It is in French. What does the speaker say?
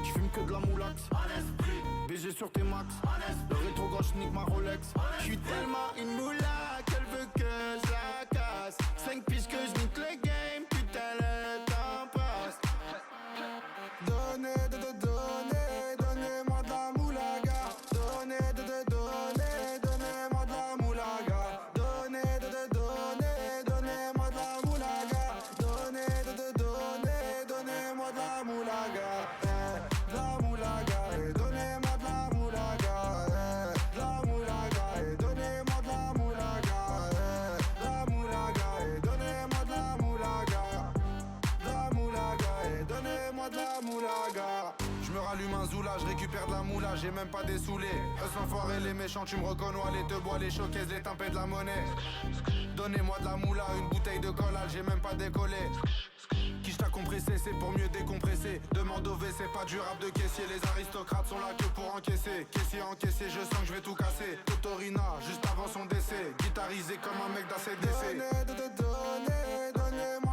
J'fume que de la moulax. BG sur tes max. Le rétro gauche nique ma Rolex. J'suis tellement une moula qu'elle veut que je la casse. 5 piges que je nique le game, putain le temps passe. Donnez-moi de la moulaga. Donnez-moi de la moulaga. Donnez-moi de la moulaga. Donnez-moi de la moulaga. De la moulaga. Donnez-moi de la moulaga. De la moulaga. Donnez-moi de la moulaga. De la moulaga. Donnez-moi de la moulaga. De la moulaga. Donnez-moi de la moulaga. Je me rallume un zoula, je récupère de la moula, j'ai même pas dessoulé. Eux l'enfoiré, les méchants, tu me reconnais, les te bois, les showcases, les tempêtes de la monnaie. Donnez-moi de la moula, une bouteille de collal, j'ai même pas décollé. Qui t'a compressé, c'est pour mieux décompresser. Demande au WC, pas du rap de caissier. Les aristocrates sont là que pour encaisser. Caissier encaissé, je sens que je vais tout casser. Totorina, juste avant son décès. Guitarisé comme un mec d'ACDC. Donnez-moi